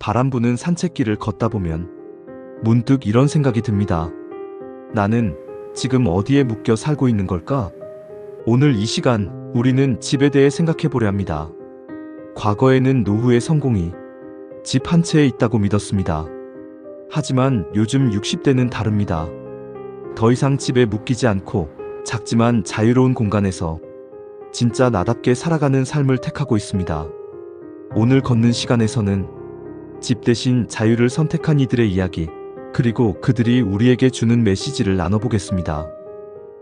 바람 부는 산책길을 걷다 보면 문득 이런 생각이 듭니다. 나는 지금 어디에 묶여 살고 있는 걸까? 오늘 이 시간 우리는 집에 대해 생각해 보려 합니다. 과거에는 노후의 성공이 집 한 채에 있다고 믿었습니다. 하지만 요즘 60대는 다릅니다. 더 이상 집에 묶이지 않고 작지만 자유로운 공간에서 진짜 나답게 살아가는 삶을 택하고 있습니다. 오늘 걷는 시간에서는 집 대신 자유를 선택한 이들의 이야기, 그리고 그들이 우리에게 주는 메시지를 나눠보겠습니다.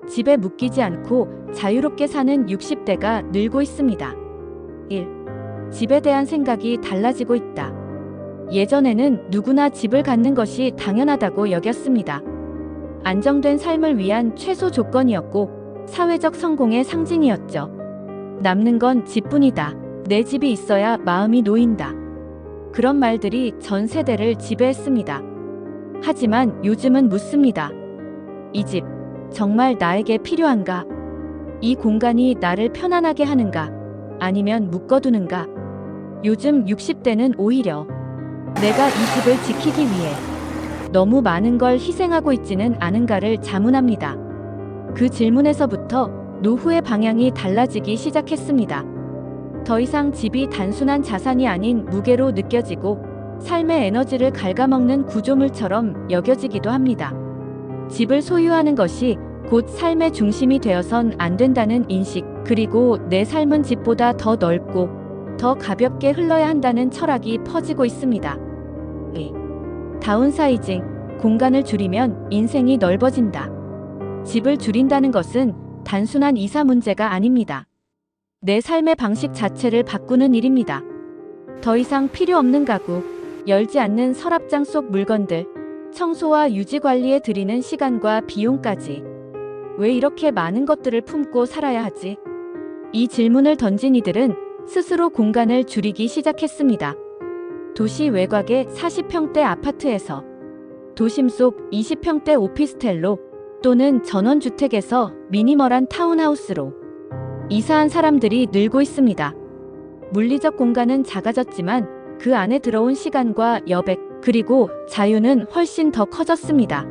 집에 묶이지 않고 자유롭게 사는 60대가 늘고 있습니다. 1. 집에 대한 생각이 달라지고 있다. 예전에는 누구나 집을 갖는 것이 당연하다고 여겼습니다. 안정된 삶을 위한 최소 조건이었고 사회적 성공의 상징이었죠. 남는 건 집뿐이다. 내 집이 있어야 마음이 놓인다. 그런 말들이 전 세대를 지배했습니다. 하지만 요즘은 묻습니다. 이 집 정말 나에게 필요한가? 이 공간이 나를 편안하게 하는가? 아니면 묶어두는가? 요즘 60대는 오히려 내가 이 집을 지키기 위해 너무 많은 걸 희생하고 있지는 않은가를 자문합니다. 그 질문에서부터 노후의 방향이 달라지기 시작했습니다. 더 이상 집이 단순한 자산이 아닌 무게로 느껴지고 삶의 에너지를 갉아먹는 구조물처럼 여겨지기도 합니다. 집을 소유하는 것이 곧 삶의 중심이 되어선 안 된다는 인식, 그리고 내 삶은 집보다 더 넓고 더 가볍게 흘러야 한다는 철학이 퍼지고 있습니다. 다운사이징, 공간을 줄이면 인생이 넓어진다. 집을 줄인다는 것은 단순한 이사 문제가 아닙니다. 내 삶의 방식 자체를 바꾸는 일입니다. 더 이상 필요 없는 가구, 열지 않는 서랍장 속 물건들, 청소와 유지 관리에 들이는 시간과 비용까지 왜 이렇게 많은 것들을 품고 살아야 하지? 이 질문을 던진 이들은 스스로 공간을 줄이기 시작했습니다. 도시 외곽의 40평대 아파트에서 도심 속 20평대 오피스텔로 또는 전원주택에서 미니멀한 타운하우스로 이사한 사람들이 늘고 있습니다. 물리적 공간은 작아졌지만 그 안에 들어온 시간과 여백, 그리고 자유는 훨씬 더 커졌습니다.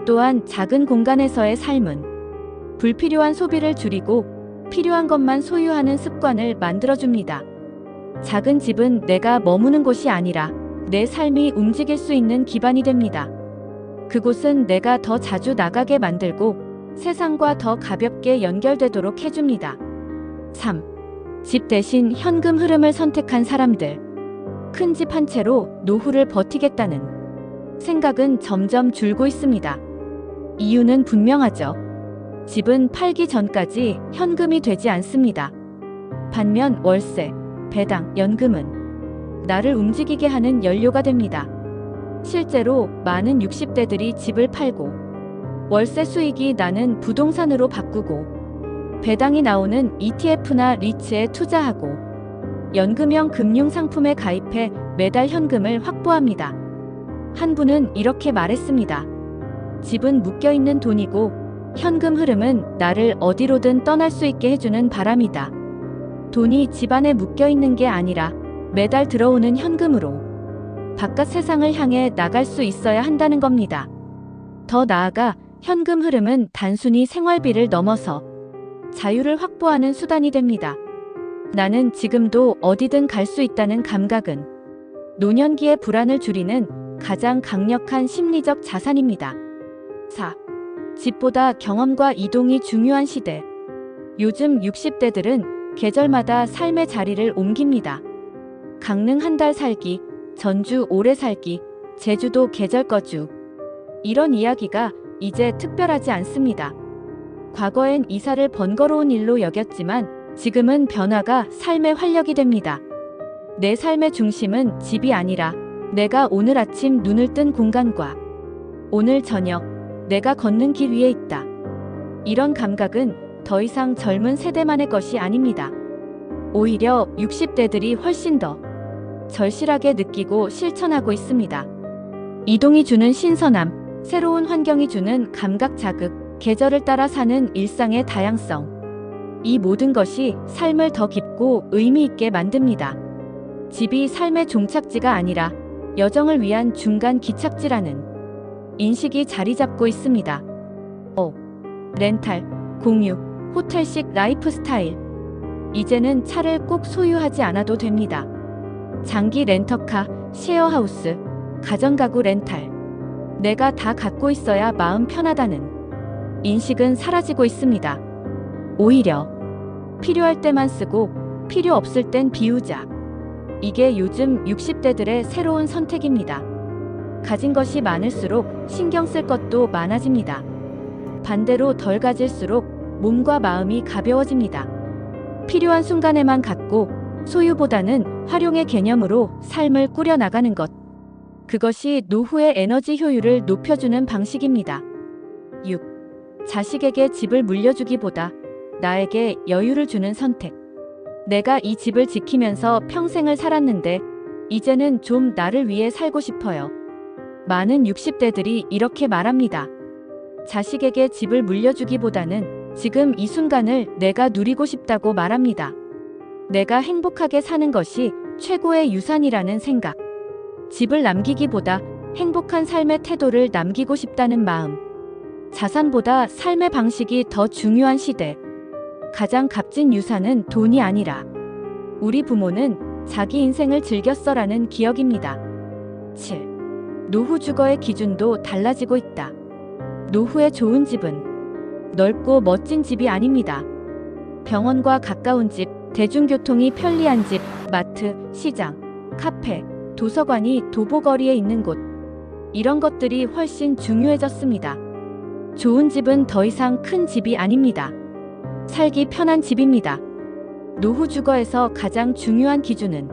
또한 작은 공간에서의 삶은 불필요한 소비를 줄이고 필요한 것만 소유하는 습관을 만들어줍니다. 작은 집은 내가 머무는 곳이 아니라 내 삶이 움직일 수 있는 기반이 됩니다. 그곳은 내가 더 자주 나가게 만들고 세상과 더 가볍게 연결되도록 해줍니다. 3. 집 대신 현금 흐름을 선택한 사람들. 큰 집 한 채로 노후를 버티겠다는 생각은 점점 줄고 있습니다. 이유는 분명하죠. 집은 팔기 전까지 현금이 되지 않습니다. 반면 월세, 배당, 연금은 나를 움직이게 하는 연료가 됩니다. 실제로 많은 60대들이 집을 팔고 월세 수익이 나는 부동산으로 바꾸고 배당이 나오는 ETF나 리츠에 투자하고 연금형 금융상품에 가입해 매달 현금을 확보합니다. 한 분은 이렇게 말했습니다. 집은 묶여있는 돈이고 현금 흐름은 나를 어디로든 떠날 수 있게 해주는 바람이다. 돈이 집안에 묶여있는 게 아니라 매달 들어오는 현금으로 바깥 세상을 향해 나갈 수 있어야 한다는 겁니다. 더 나아가 현금 흐름은 단순히 생활비를 넘어서 자유를 확보하는 수단이 됩니다. 나는 지금도 어디든 갈 수 있다는 감각은 노년기의 불안을 줄이는 가장 강력한 심리적 자산입니다. 4. 집보다 경험과 이동이 중요한 시대. 요즘 60대들은 계절마다 삶의 자리를 옮깁니다. 강릉 한 달 살기, 전주 오래 살기, 제주도 계절 거주. 이런 이야기가 이제 특별하지 않습니다. 과거엔 이사를 번거로운 일로 여겼지만 지금은 변화가 삶의 활력이 됩니다. 내 삶의 중심은 집이 아니라 내가 오늘 아침 눈을 뜬 공간과 오늘 저녁 내가 걷는 길 위에 있다. 이런 감각은 더 이상 젊은 세대만의 것이 아닙니다. 오히려 60대들이 훨씬 더 절실하게 느끼고 실천하고 있습니다. 이동이 주는 신선함, 새로운 환경이 주는 감각 자극, 계절을 따라 사는 일상의 다양성. 이 모든 것이 삶을 더 깊고 의미 있게 만듭니다. 집이 삶의 종착지가 아니라 여정을 위한 중간 기착지라는 인식이 자리 잡고 있습니다. 렌탈, 공유, 호텔식 라이프 스타일. 이제는 차를 꼭 소유하지 않아도 됩니다. 장기 렌터카, 셰어하우스, 가전가구 렌탈. 내가 다 갖고 있어야 마음 편하다는 인식은 사라지고 있습니다. 오히려 필요할 때만 쓰고 필요 없을 땐 비우자. 이게 요즘 60대들의 새로운 선택입니다. 가진 것이 많을수록 신경 쓸 것도 많아집니다. 반대로 덜 가질수록 몸과 마음이 가벼워집니다. 필요한 순간에만 갖고 소유보다는 활용의 개념으로 삶을 꾸려나가는 것. 그것이 노후의 에너지 효율을 높여주는 방식입니다. 6. 자식에게 집을 물려주기보다 나에게 여유를 주는 선택. 내가 이 집을 지키면서 평생을 살았는데 이제는 좀 나를 위해 살고 싶어요. 많은 60대들이 이렇게 말합니다. 자식에게 집을 물려주기보다는 지금 이 순간을 내가 누리고 싶다고 말합니다. 내가 행복하게 사는 것이 최고의 유산이라는 생각. 집을 남기기보다 행복한 삶의 태도를 남기고 싶다는 마음. 자산보다 삶의 방식이 더 중요한 시대. 가장 값진 유산은 돈이 아니라 우리 부모는 자기 인생을 즐겼어라는 기억입니다. 7. 노후 주거의 기준도 달라지고 있다. 노후의 좋은 집은 넓고 멋진 집이 아닙니다. 병원과 가까운 집, 대중교통이 편리한 집, 마트, 시장, 카페, 도서관이 도보거리에 있는 곳. 이런 것들이 훨씬 중요해졌습니다. 좋은 집은 더 이상 큰 집이 아닙니다. 살기 편한 집입니다. 노후 주거에서 가장 중요한 기준은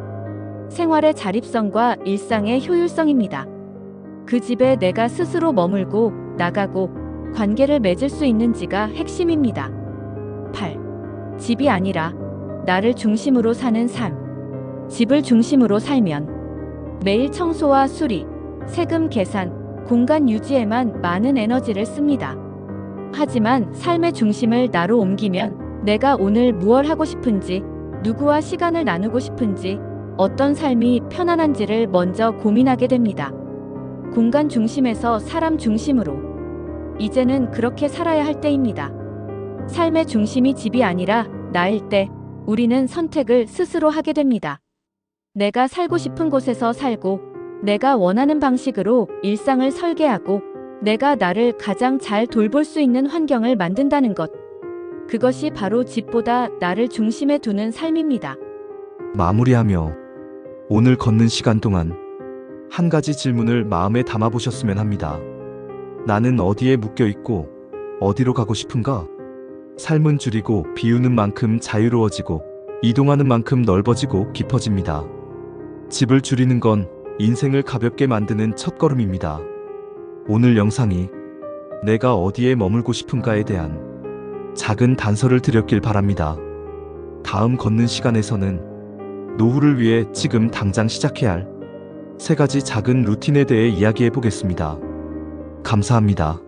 생활의 자립성과 일상의 효율성입니다. 그 집에 내가 스스로 머물고 나가고 관계를 맺을 수 있는지가 핵심입니다. 8. 집이 아니라 나를 중심으로 사는 삶. 집을 중심으로 살면 매일 청소와 수리, 세금 계산, 공간 유지에만 많은 에너지를 씁니다. 하지만 삶의 중심을 나로 옮기면 내가 오늘 무얼 하고 싶은지, 누구와 시간을 나누고 싶은지, 어떤 삶이 편안한지를 먼저 고민하게 됩니다. 공간 중심에서 사람 중심으로. 이제는 그렇게 살아야 할 때입니다. 삶의 중심이 집이 아니라 나일 때 우리는 선택을 스스로 하게 됩니다. 내가 살고 싶은 곳에서 살고, 내가 원하는 방식으로 일상을 설계하고, 내가 나를 가장 잘 돌볼 수 있는 환경을 만든다는 것. 그것이 바로 집보다 나를 중심에 두는 삶입니다. 마무리하며 오늘 걷는 시간 동안 한 가지 질문을 마음에 담아보셨으면 합니다. 나는 어디에 묶여 있고 어디로 가고 싶은가? 삶은 줄이고 비우는 만큼 자유로워지고 이동하는 만큼 넓어지고 깊어집니다. 집을 줄이는 건 인생을 가볍게 만드는 첫걸음입니다. 오늘 영상이 내가 어디에 머물고 싶은가에 대한 작은 단서를 드렸길 바랍니다. 다음 걷는 시간에서는 노후를 위해 지금 당장 시작해야 할 3가지 작은 루틴에 대해 이야기해 보겠습니다. 감사합니다.